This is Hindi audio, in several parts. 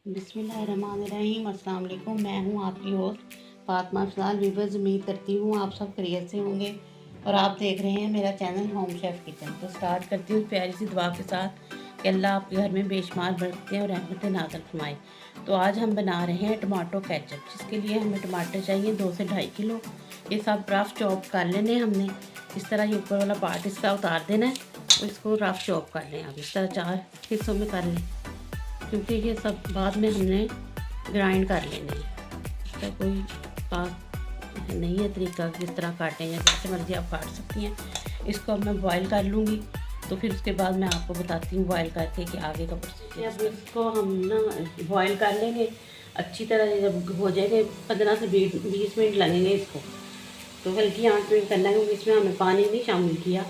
बिस्मिल्लाहिर्रहमानिर्रहीम। अस्सलाम वालेकुम। मैं हूँ आपकी होस्ट फातिमा अफजाल। व्यूअर्स, उम्मीद करती हूँ आप सब खैरियत से होंगे और आप देख रहे हैं मेरा चैनल होम शेफ़ किचन। तो स्टार्ट करती हूँ प्यारी सी दुआ के साथ कि अल्लाह आपके घर में बेशुमार बरकतें और रहमतें नाज़िल फरमाए। तो आज हम बना रहे हैं टमाटो केचप, जिसके लिए हमें टमाटर चाहिए 2 से 2.5 किलो। ये सब रफ़ चॉप कर लेने हमने। इस तरह ये ऊपर वाला पार्ट इसका उतार देना है और इसको रफ़ चॉप कर लें। आप इस तरह 4 हिस्सों में कर लें, क्योंकि ये सब बाद में हमने ग्राइंड कर लेने हैं। इसका कोई खास नहीं है तरीका, किस तरह काटें या जैसे मर्ज़ी आप काट सकती हैं। इसको अब मैं बॉईल कर लूँगी, तो फिर उसके बाद मैं आपको बताती हूँ बॉईल करके कि आगे का प्रोसीजर। अब इसको हम ना बॉईल कर लेंगे अच्छी तरह। जब हो जाएंगे 15 से 20 मिनट लगेंगे इसको, तो हल्की आंच में करना है, क्योंकि इसमें हमने पानी नहीं शामिल किया।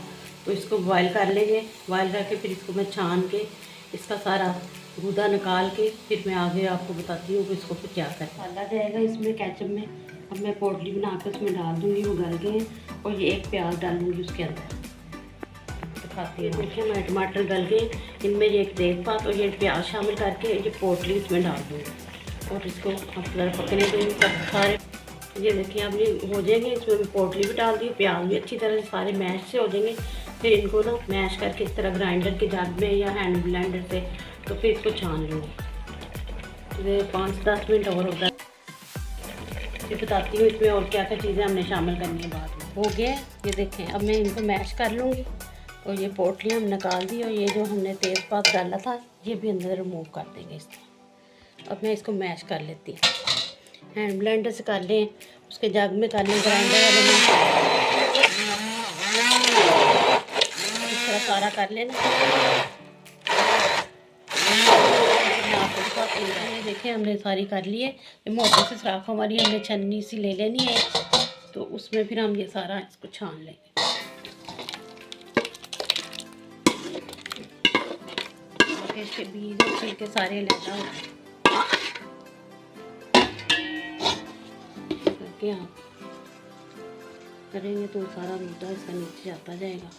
तो इसको बॉईल कर लेंगे। बॉईल करके फिर इसको मैं छान के इसका सारा गूदा निकाल के फिर मैं आगे आपको बताती हूँ कि इसको फिर क्या करें। डाला जाएगा इसमें केचप में। अब मैं पोटली बना के उसमें डाल दूँगी, वो गल गए हैं। और ये एक प्याज डालूँगी उसके अंदर, दिखाती हूँ। देखिए हमारे टमाटर गल गए, इनमें ये एक तेज़पात और ये प्याज शामिल करके ये पोटली इसमें डाल दूँगी और इसको अब ज़रा पकने दूँगी सब सारे। ये देखिए अब ये हो जाएंगे। इसमें मैं पोटली भी डाल दी, प्याज भी अच्छी तरह से सारे मैश से हो जाएंगे। फिर इनको ना मैश करके इस तरह ग्राइंडर के जार में या हैंड ब्लेंडर से, तो फिर इसको छान लूँगी। ये 5-10 मिनट और होगा। फिर बताती हूँ इसमें और क्या क्या चीज़ें हमने शामिल करनी है बाद में। हो गया ये देखें। अब मैं इनको मैश कर लूँगी और ये पोटलियाँ हम निकाल दी और ये जो हमने तेज़पात डाला था ये भी अंदर रिमूव कर देंगे इसको। अब मैं इसको मैश कर लेती हूँ, हैंड ब्लेंडर से कर लें, उसके जग में कर लें, ग्राइंडर वाले में इस तरह सारा कर लेना। देखिए हमने सारी कर ली है। ये मोटे से सुराख हमारी हमने छन्नी सी ले लेनी है, तो उसमें फिर हम ये सारा इसको छान लेंगे। इसके बीज और छिलके सारे लगा करके आप करेंगे तो सारा गूदा इसका नीचे जाता जाएगा।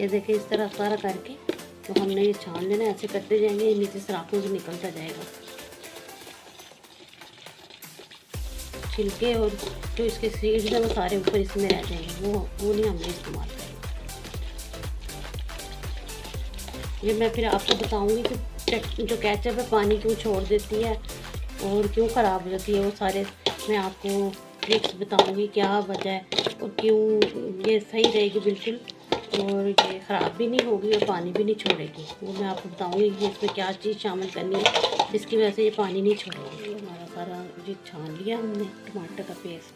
ये देखिए इस तरह सारा करके तो हमने ये छान लेना। ऐसे करते जाएंगे, नीचे सराखों से निकलता जाएगा। छिलके और जो इसके सीड्स हैं वो सारे ऊपर इसमें रह जाएंगे, वो नहीं हमने इस्तेमाल करेंगे। ये मैं फिर आपको बताऊंगी कि जो केचप है पानी क्यों छोड़ देती है और क्यों ख़राब हो जाती है। वो सारे मैं आपको ट्रिक्स बताऊंगी, क्या वजह है और क्यों ये सही रहेगी बिल्कुल, और ये ख़राब भी नहीं होगी और पानी भी नहीं छोड़ेगी। वो मैं आपको बताऊंगी कि इसमें क्या चीज़ शामिल करनी है जिसकी वजह से ये पानी नहीं छोड़ेगी। हमारा सारा ये छान लिया हमने टमाटर का पेस्ट,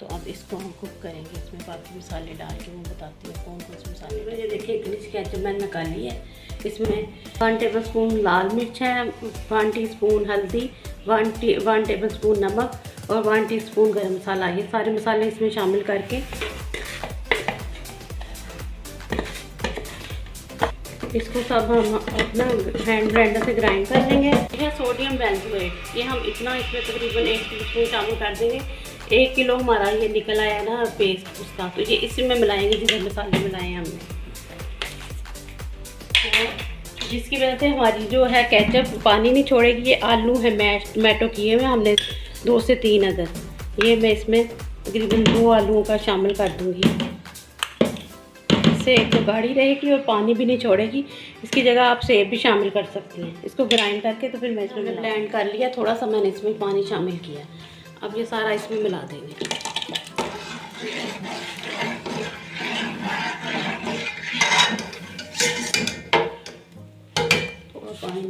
तो अब इसको हम कुक करेंगे। इसमें बाकी मसाले डाल के मैं बताती हूँ कौन कौन से मसाले। ये देखिए इतनी सी केचप मैंने निकाली है। इसमें 1 टेबल स्पून लाल मिर्च है, 1 टीस्पून हल्दी, 1 टेबल स्पून नमक और 1 टीस्पून गरम मसाला। ये सारे मसाले इसमें शामिल करके इसको सब हम अपना हैंड ब्लेंडर से ग्राइंड कर लेंगे। यह सोडियम बेंजोएट, ये हम इतना इसमें तकरीबन 1 टीस्पून शामिल कर देंगे। 1 किलो हमारा ये निकल आया ना पेस्ट उसका, तो ये इसी में मिलाएंगे जिधर मसाले मिलाए हैं हमने, तो जिसकी वजह से हमारी जो है केचप पानी नहीं छोड़ेगी। ये आलू है मैश टमाटो किए हुए हमने 2 से 3 अदर। ये मैं इसमें तकरीबन 2 आलूओं का शामिल कर दूँगी। इससे एक तो गाढ़ी रहेगी और पानी भी नहीं छोड़ेगी। इसकी जगह आप सेब भी शामिल कर सकती हैं। इसको ग्राइंड करके तो फिर मैं इसमें ब्लेंड कर लिया, थोड़ा सा मैंने इसमें पानी शामिल किया। अब ये सारा इसमें मिला देंगे। थोड़ा पानी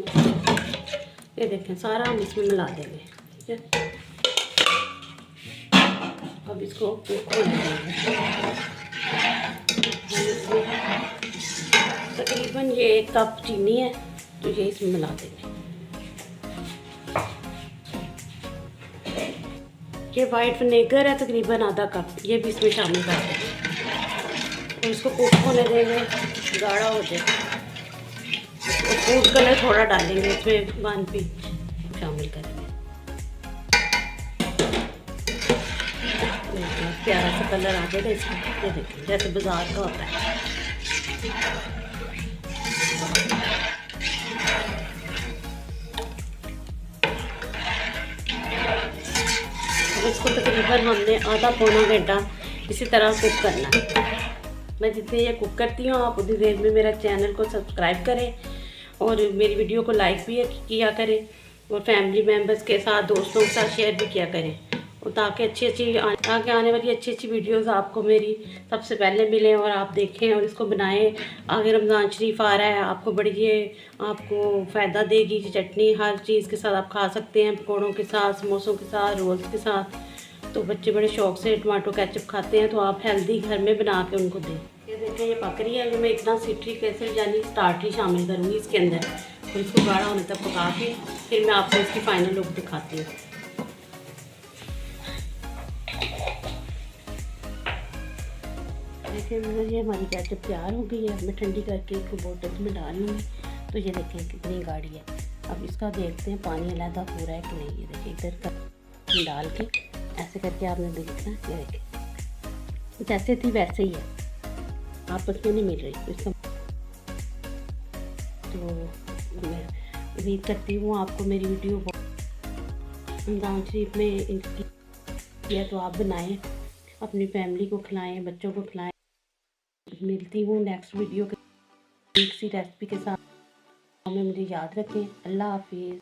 ये देखें सारा हम इसमें मिला देंगे, ठीक है। अब इसको कुक होने देंगे। तकरीबन ये 1 कप चीनी है, तो ये इसमें मिला देंगे। ये वाइट विनेगर है तकरीबन आधा कप, ये भी इसमें शामिल कर देंगे। तो इसको कुक होने देंगे, गाढ़ा हो जाए। तो फूड कलर थोड़ा डालेंगे इसमें, 1 पिंच शामिल करेंगे। प्यारा सा कलर आ जाएगा इसका। ये देखिए जैसे बाजार का होता है। अब इसको तकरीबन हमने आधा पौना घंटा इसी तरह कुक करना है। मैं जितनी ये कुक करती हूँ आप उतनी देर में मेरा चैनल को सब्सक्राइब करें और मेरी वीडियो को लाइक भी किया करें और फैमिली मेम्बर्स के साथ, दोस्तों के साथ शेयर भी किया करें, और ताकि आगे आने वाली अच्छी अच्छी वीडियोस आपको मेरी सबसे पहले मिलें और आप देखें और इसको बनाएं। आगे रमज़ान शरीफ आ रहा है, आपको बड़ी ये आपको फ़ायदा देगी। चटनी हर चीज़ के साथ आप खा सकते हैं, पकौड़ों के साथ, समोसों के साथ, रोल्स के साथ। तो बच्चे बड़े शौक़ से टमाटो केचप खाते हैं, तो आप हेल्दी घर में बना के उनको दें। ये देखें ये पक रही है। अभी मैं इतना सिट्रिक एसिड यानी स्टार्च ही शामिल करूँगी इसके अंदर, और इसको गाढ़ा होने तक पका के फिर मैं आपको इसकी फ़ाइनल लुक दिखाती हूँ। देखिए ये हमारी केचप तैयार हो गई है। मैं ठंडी करके इसको बोतल में डाल लूँगी। तो ये देखें कितनी गाढ़ी है। अब इसका देखते हैं पानी अलहदा हो रहा है कि नहीं। ये देखिए इधर का डाल के ऐसे करके आपने देखना। ये देखिए जैसे थी वैसे ही है, आपस में नहीं मिल रही। तो इसका तो मैं उम्मीद करती हूँ आपको मेरी वीडियो रमज़ान शरीफ में इनकी किया तो आप बनाएं, अपनी फैमिली को खिलाएं, बच्चों को खिलाएं। मिलती हूँ नेक्स्ट वीडियो के किसी रेसिपी के साथ। हमें मुझे याद रखें। अल्लाह हाफिज़।